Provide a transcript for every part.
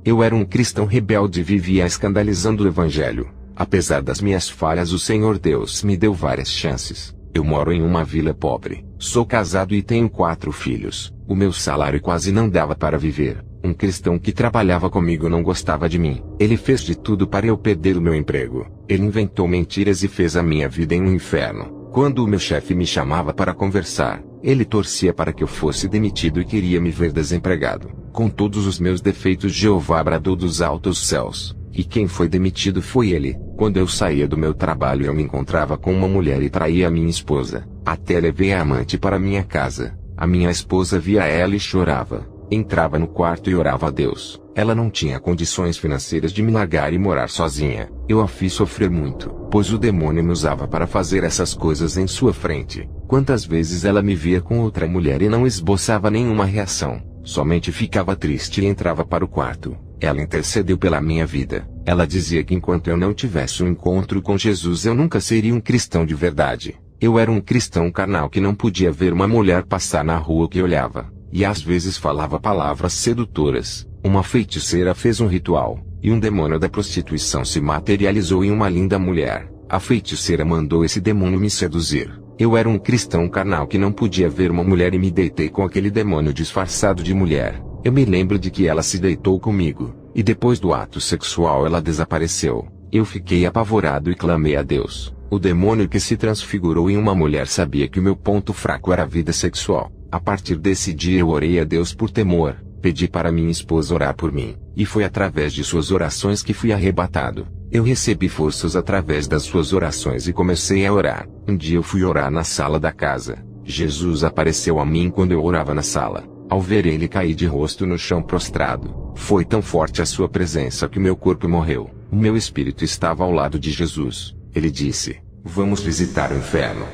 Eu era um cristão rebelde e vivia escandalizando o evangelho. Apesar das minhas falhas, o Senhor Deus me deu várias chances. Eu moro em uma vila pobre, sou casado e tenho 4 filhos. O meu salário quase não dava para viver. Um cristão que trabalhava comigo não gostava de mim. Ele fez de tudo para eu perder o meu emprego. Ele inventou mentiras e fez a minha vida em um inferno. Quando o meu chefe me chamava para conversar, ele torcia para que eu fosse demitido e queria me ver desempregado. Com todos os meus defeitos, Jeová bradou dos altos céus. E quem foi demitido foi ele. Quando eu saía do meu trabalho, eu me encontrava com uma mulher e traía a minha esposa. Até levei a amante para minha casa. A minha esposa via ela e chorava. Entrava no quarto e orava a Deus. Ela não tinha condições financeiras de me largar e morar sozinha. Eu a fiz sofrer muito, pois o demônio me usava para fazer essas coisas em sua frente. Quantas vezes ela me via com outra mulher e não esboçava nenhuma reação. Somente ficava triste e entrava para o quarto. Ela intercedeu pela minha vida. Ela dizia que enquanto eu não tivesse um encontro com Jesus, eu nunca seria um cristão de verdade. Eu era um cristão carnal que não podia ver uma mulher passar na rua que olhava. E às vezes falava palavras sedutoras. Uma feiticeira fez um ritual, e um demônio da prostituição se materializou em uma linda mulher. A feiticeira mandou esse demônio me seduzir. Eu era um cristão carnal que não podia ver uma mulher e me deitei com aquele demônio disfarçado de mulher. Eu me lembro de que ela se deitou comigo, e depois do ato sexual ela desapareceu. Eu fiquei apavorado e clamei a Deus. O demônio que se transfigurou em uma mulher sabia que o meu ponto fraco era a vida sexual. A partir desse dia eu orei a Deus por temor, pedi para minha esposa orar por mim, e foi através de suas orações que fui arrebatado. Eu recebi forças através das suas orações e comecei a orar. Um dia eu fui orar na sala da casa. Jesus apareceu a mim quando eu orava na sala. Ao ver ele, caí de rosto no chão prostrado. Foi tão forte a sua presença que meu corpo morreu. O meu espírito estava ao lado de Jesus. Ele disse: "Vamos visitar o inferno."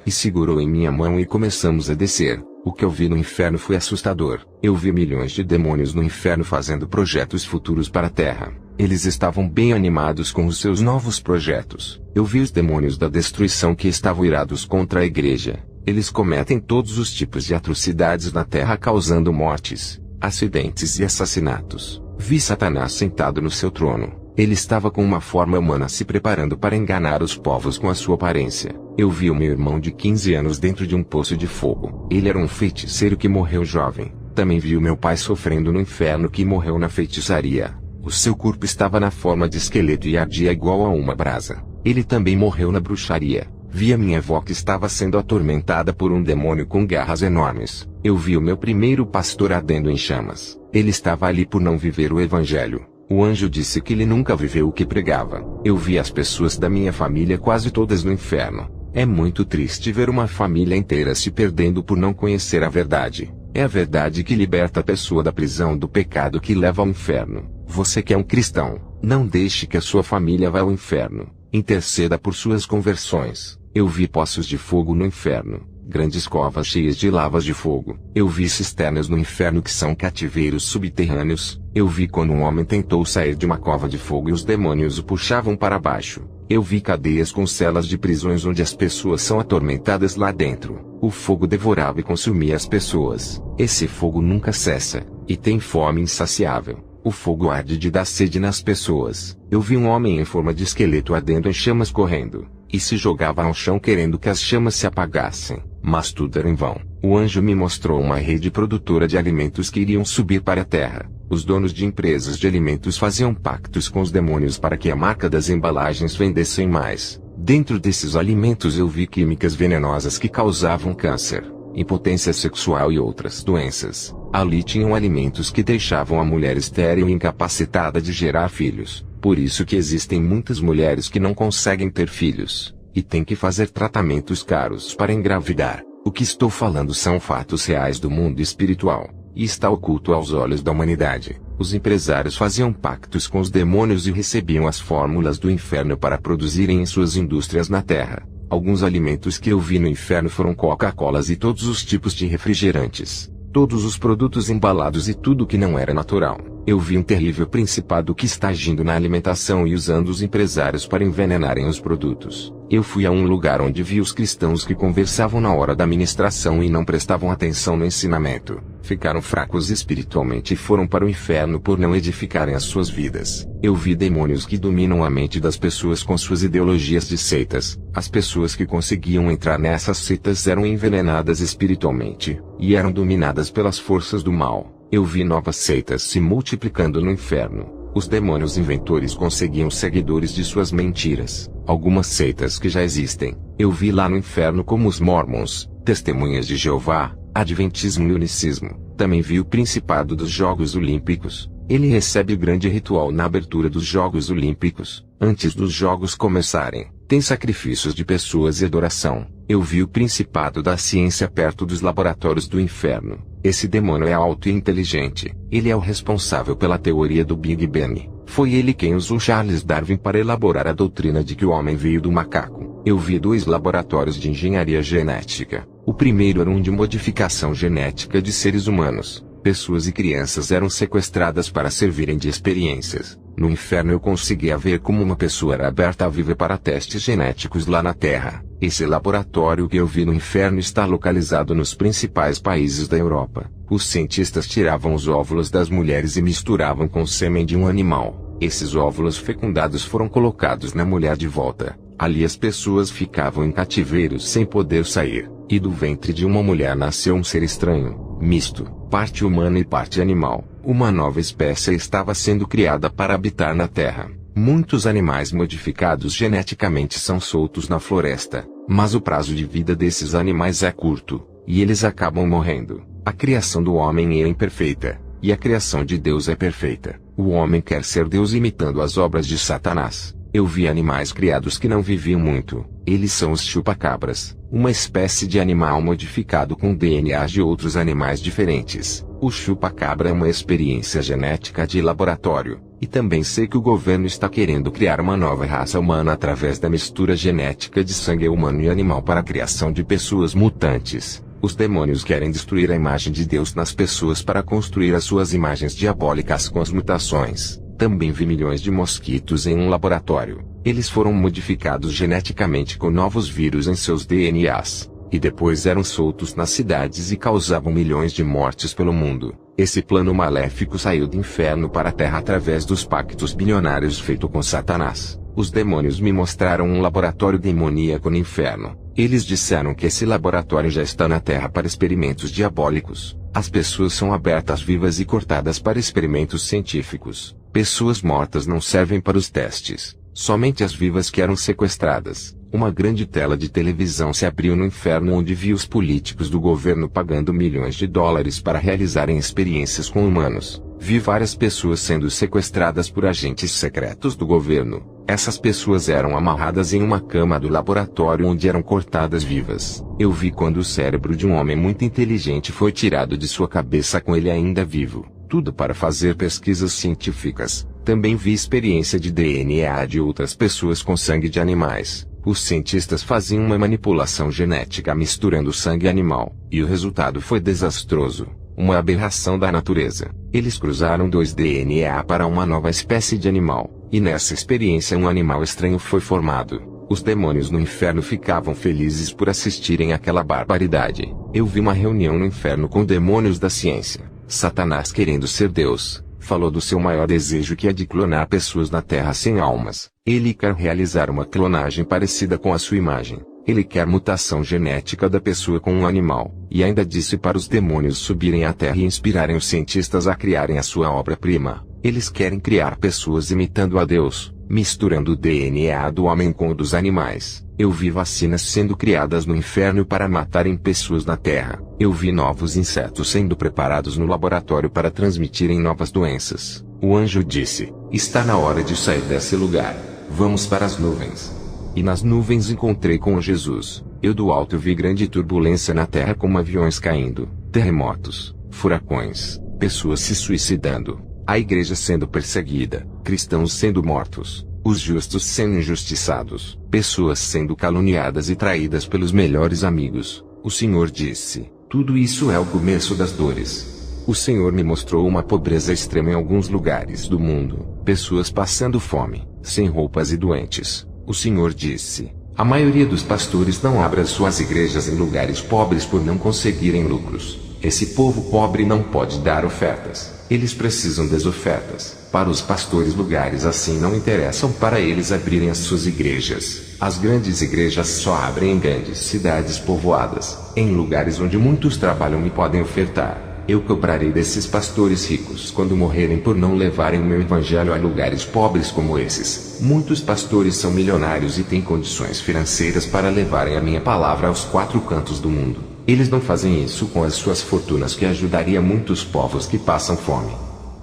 E segurou em minha mão e começamos a descer. O que eu vi no inferno foi assustador. Eu vi milhões de demônios no inferno fazendo projetos futuros para a terra. Eles estavam bem animados com os seus novos projetos. Eu vi os demônios da destruição que estavam irados contra a igreja. Eles cometem todos os tipos de atrocidades na terra, causando mortes, acidentes e assassinatos. Vi Satanás sentado no seu trono. Ele estava com uma forma humana se preparando para enganar os povos com a sua aparência. Eu vi o meu irmão de 15 anos dentro de um poço de fogo. Ele era um feiticeiro que morreu jovem. Também vi o meu pai sofrendo no inferno, que morreu na feitiçaria. O seu corpo estava na forma de esqueleto e ardia igual a uma brasa. Ele também morreu na bruxaria. Vi a minha avó que estava sendo atormentada por um demônio com garras enormes. Eu vi o meu primeiro pastor ardendo em chamas. Ele estava ali por não viver o evangelho. O anjo disse que ele nunca viveu o que pregava. Eu vi as pessoas da minha família quase todas no inferno. É muito triste ver uma família inteira se perdendo por não conhecer a verdade. É a verdade que liberta a pessoa da prisão do pecado que leva ao inferno. Você que é um cristão, não deixe que a sua família vá ao inferno. Interceda por suas conversões. Eu vi poços de fogo no inferno, grandes covas cheias de lavas de fogo. Eu vi cisternas no inferno que são cativeiros subterrâneos. Eu vi quando um homem tentou sair de uma cova de fogo e os demônios o puxavam para baixo. Eu vi cadeias com celas de prisões onde as pessoas são atormentadas lá dentro. O fogo devorava e consumia as pessoas. Esse fogo nunca cessa, e tem fome insaciável. O fogo arde de dar sede nas pessoas. Eu vi um homem em forma de esqueleto ardendo em chamas correndo, e se jogava ao chão querendo que as chamas se apagassem. Mas tudo era em vão. O anjo me mostrou uma rede produtora de alimentos que iriam subir para a terra. Os donos de empresas de alimentos faziam pactos com os demônios para que a marca das embalagens vendessem mais. Dentro desses alimentos eu vi químicas venenosas que causavam câncer, impotência sexual e outras doenças. Ali tinham alimentos que deixavam a mulher estéril e incapacitada de gerar filhos. Por isso que existem muitas mulheres que não conseguem ter filhos, e têm que fazer tratamentos caros para engravidar. O que estou falando são fatos reais do mundo espiritual, e está oculto aos olhos da humanidade. Os empresários faziam pactos com os demônios e recebiam as fórmulas do inferno para produzirem em suas indústrias na terra. Alguns alimentos que eu vi no inferno foram Coca-Colas e todos os tipos de refrigerantes. Todos os produtos embalados e tudo que não era natural. Eu vi um terrível principado que está agindo na alimentação e usando os empresários para envenenarem os produtos. Eu fui a um lugar onde vi os cristãos que conversavam na hora da ministração e não prestavam atenção no ensinamento. Ficaram fracos espiritualmente e foram para o inferno por não edificarem as suas vidas. Eu vi demônios que dominam a mente das pessoas com suas ideologias de seitas. As pessoas que conseguiam entrar nessas seitas eram envenenadas espiritualmente, e eram dominadas pelas forças do mal. Eu vi novas seitas se multiplicando no inferno. Os demônios inventores conseguiam seguidores de suas mentiras. Algumas seitas que já existem, eu vi lá no inferno, como os Mormons, Testemunhas de Jeová, Adventismo e Unicismo. Também vi o principado dos Jogos Olímpicos. Ele recebe o grande ritual na abertura dos Jogos Olímpicos. Antes dos Jogos começarem, tem sacrifícios de pessoas e adoração. Eu vi o principado da ciência perto dos laboratórios do inferno. Esse demônio é alto e inteligente. Ele é o responsável pela teoria do Big Bang. Foi ele quem usou Charles Darwin para elaborar a doutrina de que o homem veio do macaco. Eu vi 2 laboratórios de engenharia genética. O primeiro era um de modificação genética de seres humanos. Pessoas e crianças eram sequestradas para servirem de experiências. No inferno eu conseguia ver como uma pessoa era aberta a viver para testes genéticos lá na Terra. Esse laboratório que eu vi no inferno está localizado nos principais países da Europa. Os cientistas tiravam os óvulos das mulheres e misturavam com o sêmen de um animal. Esses óvulos fecundados foram colocados na mulher de volta. Ali as pessoas ficavam em cativeiros sem poder sair. E do ventre de uma mulher nasceu um ser estranho, misto, parte humana e parte animal. Uma nova espécie estava sendo criada para habitar na Terra. Muitos animais modificados geneticamente são soltos na floresta, mas o prazo de vida desses animais é curto, e eles acabam morrendo. A criação do homem é imperfeita, e a criação de Deus é perfeita. O homem quer ser Deus imitando as obras de Satanás. Eu vi animais criados que não viviam muito. Eles são os chupacabras, uma espécie de animal modificado com DNA de outros animais diferentes. O chupacabra é uma experiência genética de laboratório, e também sei que o governo está querendo criar uma nova raça humana através da mistura genética de sangue humano e animal para a criação de pessoas mutantes. Os demônios querem destruir a imagem de Deus nas pessoas para construir as suas imagens diabólicas com as mutações. Também vi milhões de mosquitos em um laboratório. Eles foram modificados geneticamente com novos vírus em seus DNAs, e depois eram soltos nas cidades e causavam milhões de mortes pelo mundo. Esse plano maléfico saiu do inferno para a terra através dos pactos bilionários feitos com Satanás. Os demônios me mostraram um laboratório demoníaco no inferno. Eles disseram que esse laboratório já está na terra para experimentos diabólicos. As pessoas são abertas vivas e cortadas para experimentos científicos. Pessoas mortas não servem para os testes. Somente as vivas que eram sequestradas. Uma grande tela de televisão se abriu no inferno onde vi os políticos do governo pagando milhões de dólares para realizarem experiências com humanos. Vi várias pessoas sendo sequestradas por agentes secretos do governo. Essas pessoas eram amarradas em uma cama do laboratório onde eram cortadas vivas. Eu vi quando o cérebro de um homem muito inteligente foi tirado de sua cabeça com ele ainda vivo. Tudo para fazer pesquisas científicas. Também vi experiência de DNA de outras pessoas com sangue de animais. Os cientistas faziam uma manipulação genética misturando sangue animal, e o resultado foi desastroso. Uma aberração da natureza. Eles cruzaram 2 DNA para uma nova espécie de animal, e nessa experiência um animal estranho foi formado. Os demônios no inferno ficavam felizes por assistirem àquela barbaridade. Eu vi uma reunião no inferno com demônios da ciência. Satanás, querendo ser Deus, falou do seu maior desejo, que é de clonar pessoas na Terra sem almas. Ele quer realizar uma clonagem parecida com a sua imagem. Ele quer mutação genética da pessoa com um animal. E ainda disse para os demônios subirem à Terra e inspirarem os cientistas a criarem a sua obra-prima. Eles querem criar pessoas imitando a Deus, misturando o DNA do homem com o dos animais. Eu vi vacinas sendo criadas no inferno para matarem pessoas na Terra. Eu vi novos insetos sendo preparados no laboratório para transmitirem novas doenças. O anjo disse: está na hora de sair desse lugar. Vamos para as nuvens. E nas nuvens encontrei com Jesus. Eu do alto vi grande turbulência na terra, como aviões caindo, terremotos, furacões, pessoas se suicidando, a igreja sendo perseguida, cristãos sendo mortos, os justos sendo injustiçados, pessoas sendo caluniadas e traídas pelos melhores amigos. O Senhor disse: tudo isso é o começo das dores. o Senhor me mostrou uma pobreza extrema em alguns lugares do mundo, pessoas passando fome, sem roupas e doentes. O Senhor disse: a maioria dos pastores não abre as suas igrejas em lugares pobres por não conseguirem lucros. Esse povo pobre não pode dar ofertas. Eles precisam das ofertas. Para os pastores, lugares assim não interessam para eles abrirem as suas igrejas. As grandes igrejas só abrem em grandes cidades povoadas, em lugares onde muitos trabalham e podem ofertar. Eu cobrarei desses pastores ricos quando morrerem por não levarem o meu evangelho a lugares pobres como esses. Muitos pastores são milionários e têm condições financeiras para levarem a minha palavra aos quatro cantos do mundo. Eles não fazem isso com as suas fortunas, que ajudaria muitos povos que passam fome.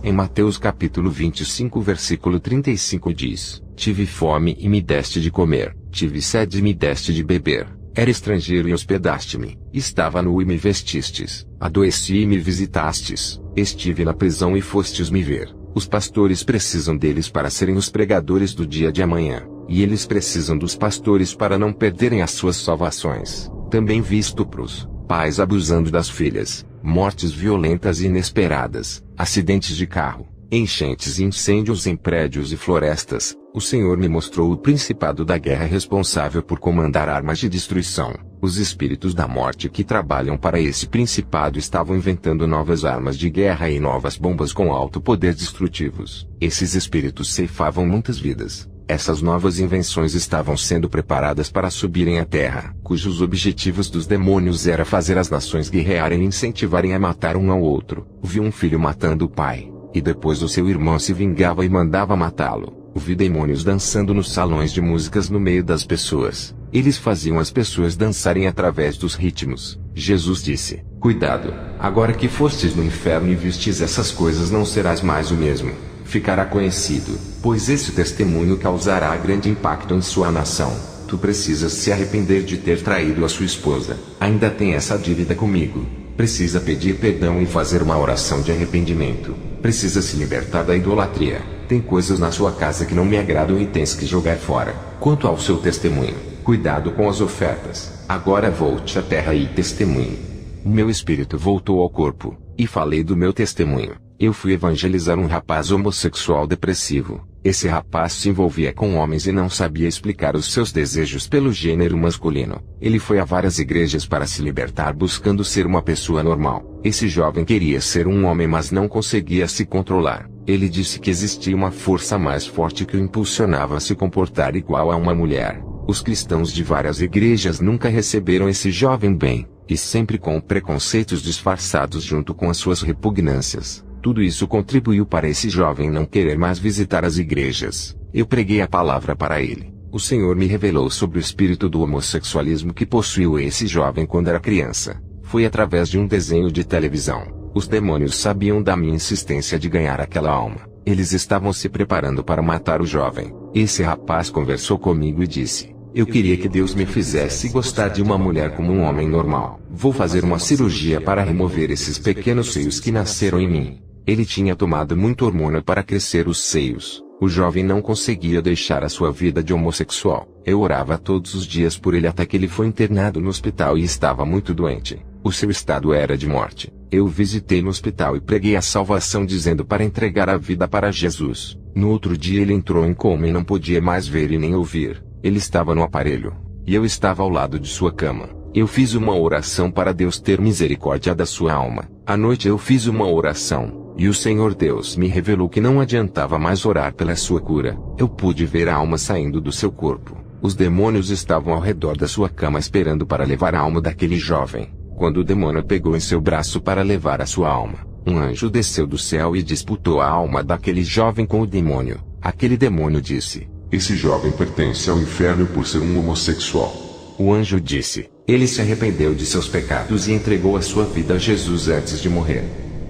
Em Mateus capítulo 25 versículo 35 diz: tive fome e me deste de comer, tive sede e me deste de beber, era estrangeiro e hospedaste-me, estava nu e me vestistes, adoeci e me visitastes, estive na prisão e fostes me ver. Os pastores precisam deles para serem os pregadores do dia de amanhã, e eles precisam dos pastores para não perderem as suas salvações. Também vi estupros, pais abusando das filhas, mortes violentas e inesperadas, acidentes de carro, enchentes e incêndios em prédios e florestas. O Senhor me mostrou o principado da guerra responsável por comandar armas de destruição. Os espíritos da morte que trabalham para esse principado estavam inventando novas armas de guerra e novas bombas com alto poder destrutivos. Esses espíritos ceifavam muitas vidas. Essas novas invenções estavam sendo preparadas para subirem à terra, cujos objetivos dos demônios era fazer as nações guerrearem e incentivarem a matar um ao outro. Vi um filho matando o pai, e depois o seu irmão se vingava e mandava matá-lo. Vi demônios dançando nos salões de músicas no meio das pessoas. Eles faziam as pessoas dançarem através dos ritmos. Jesus disse: cuidado, agora que fostes no inferno e vistes essas coisas, não serás mais o mesmo. Ficará conhecido, pois esse testemunho causará grande impacto em sua nação. Tu precisas se arrepender de ter traído a sua esposa. Ainda tem essa dívida comigo. Precisa pedir perdão e fazer uma oração de arrependimento. Precisa se libertar da idolatria. Tem coisas na sua casa que não me agradam e tens que jogar fora. Quanto ao seu testemunho, cuidado com as ofertas. Agora volte à terra e testemunhe. O meu espírito voltou ao corpo, e falei do meu testemunho. Eu fui evangelizar um rapaz homossexual depressivo. Esse rapaz se envolvia com homens e não sabia explicar os seus desejos pelo gênero masculino. Ele foi a várias igrejas para se libertar, buscando ser uma pessoa normal. Esse jovem queria ser um homem, mas não conseguia se controlar. Ele disse que existia uma força mais forte que o impulsionava a se comportar igual a uma mulher. Os cristãos de várias igrejas nunca receberam esse jovem bem, e sempre com preconceitos disfarçados junto com as suas repugnâncias. Tudo isso contribuiu para esse jovem não querer mais visitar as igrejas. Eu preguei a palavra para ele. O Senhor me revelou sobre o espírito do homossexualismo que possuiu esse jovem quando era criança. Foi através de um desenho de televisão. Os demônios sabiam da minha insistência de ganhar aquela alma. Eles estavam se preparando para matar o jovem. Esse rapaz conversou comigo e disse: eu queria que Deus me fizesse gostar de uma mulher como um homem normal. Vou fazer uma cirurgia para remover esses pequenos seios que nasceram em mim. Ele tinha tomado muito hormônio para crescer os seios. O jovem não conseguia deixar a sua vida de homossexual. Eu orava todos os dias por ele até que ele foi internado no hospital e estava muito doente. O seu estado era de morte. Eu o visitei no hospital e preguei a salvação, dizendo para entregar a vida para Jesus. No outro dia ele entrou em coma e não podia mais ver e nem ouvir. Ele estava no aparelho, e eu estava ao lado de sua cama. Eu fiz uma oração para Deus ter misericórdia da sua alma. À noite eu fiz uma oração. E o Senhor Deus me revelou que não adiantava mais orar pela sua cura. Eu pude ver a alma saindo do seu corpo. Os demônios estavam ao redor da sua cama esperando para levar a alma daquele jovem. Quando o demônio pegou em seu braço para levar a sua alma, um anjo desceu do céu e disputou a alma daquele jovem com o demônio. Aquele demônio disse: esse jovem pertence ao inferno por ser um homossexual. O anjo disse: ele se arrependeu de seus pecados e entregou a sua vida a Jesus antes de morrer.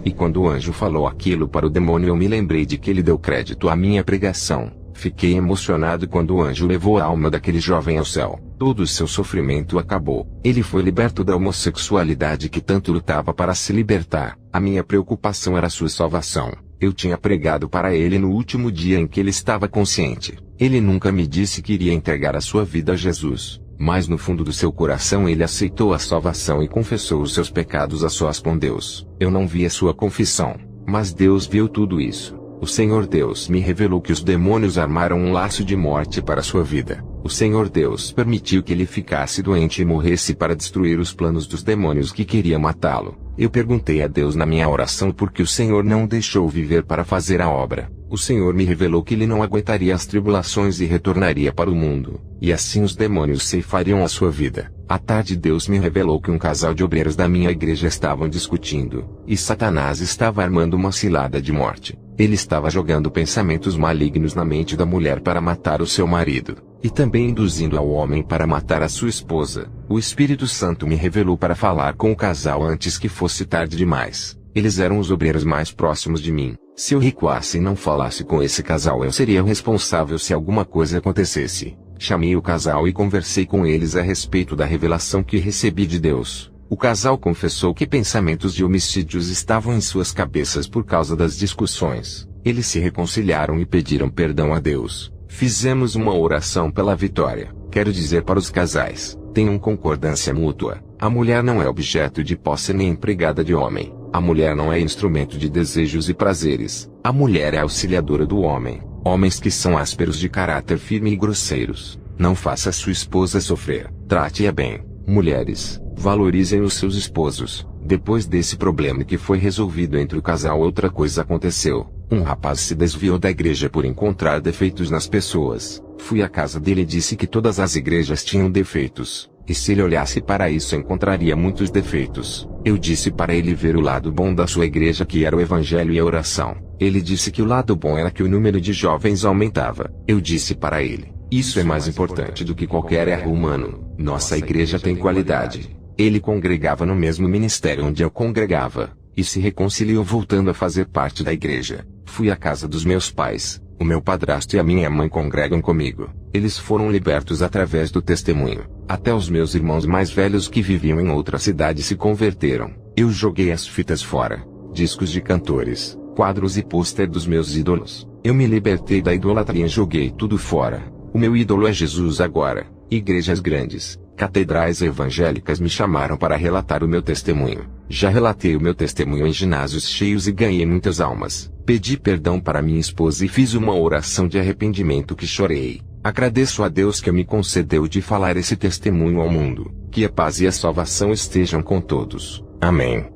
E quando o anjo falou aquilo para o demônio, eu me lembrei de que ele deu crédito à minha pregação. Fiquei emocionado quando o anjo levou a alma daquele jovem ao céu. Todo o seu sofrimento acabou. Ele foi liberto da homossexualidade que tanto lutava para se libertar. A minha preocupação era sua salvação. Eu tinha pregado para ele no último dia em que ele estava consciente. Ele nunca me disse que iria entregar a sua vida a Jesus. Mas no fundo do seu coração ele aceitou a salvação e confessou os seus pecados a sós com Deus. Eu não vi a sua confissão, mas Deus viu tudo isso. O Senhor Deus me revelou que os demônios armaram um laço de morte para sua vida. O Senhor Deus permitiu que ele ficasse doente e morresse para destruir os planos dos demônios que queriam matá-lo. Eu perguntei a Deus na minha oração por que o Senhor não o deixou viver para fazer a obra. O Senhor me revelou que ele não aguentaria as tribulações e retornaria para o mundo, e assim os demônios ceifariam a sua vida. À tarde Deus me revelou que um casal de obreiros da minha igreja estavam discutindo, e Satanás estava armando uma cilada de morte. Ele estava jogando pensamentos malignos na mente da mulher para matar o seu marido, e também induzindo ao homem para matar a sua esposa. O Espírito Santo me revelou para falar com o casal antes que fosse tarde demais. Eles eram os obreiros mais próximos de mim. Se eu recuasse e não falasse com esse casal, eu seria o responsável se alguma coisa acontecesse. Chamei o casal e conversei com eles a respeito da revelação que recebi de Deus. O casal confessou que pensamentos de homicídios estavam em suas cabeças por causa das discussões. Eles se reconciliaram e pediram perdão a Deus. Fizemos uma oração pela vitória. Quero dizer para os casais, tenham concordância mútua. A mulher não é objeto de posse nem empregada de homem. A mulher não é instrumento de desejos e prazeres. A mulher é auxiliadora do homem. Homens que são ásperos de caráter firme e grosseiros, não faça sua esposa sofrer. Trate-a bem. Mulheres, valorizem os seus esposos. Depois desse problema que foi resolvido entre o casal, outra coisa aconteceu. Um rapaz se desviou da igreja por encontrar defeitos nas pessoas. Fui à casa dele e disse que todas as igrejas tinham defeitos, e se ele olhasse para isso encontraria muitos defeitos. Eu disse para ele ver o lado bom da sua igreja, que era o evangelho e a oração. Ele disse que o lado bom era que o número de jovens aumentava. Eu disse para ele, isso é mais importante do que qualquer erro humano. Nossa igreja tem qualidade. Ele congregava no mesmo ministério onde eu congregava, e se reconciliou voltando a fazer parte da igreja. Fui à casa dos meus pais. O meu padrasto e a minha mãe congregam comigo. Eles foram libertos através do testemunho. Até os meus irmãos mais velhos que viviam em outra cidade se converteram. Eu joguei as fitas fora, discos de cantores, quadros e pôster dos meus ídolos. Eu me libertei da idolatria e joguei tudo fora. O meu ídolo é Jesus agora. Igrejas grandes, catedrais evangélicas me chamaram para relatar o meu testemunho. Já relatei o meu testemunho em ginásios cheios e ganhei muitas almas. Pedi perdão para minha esposa e fiz uma oração de arrependimento que chorei. Agradeço a Deus que me concedeu de falar esse testemunho ao mundo. Que a paz e a salvação estejam com todos. Amém.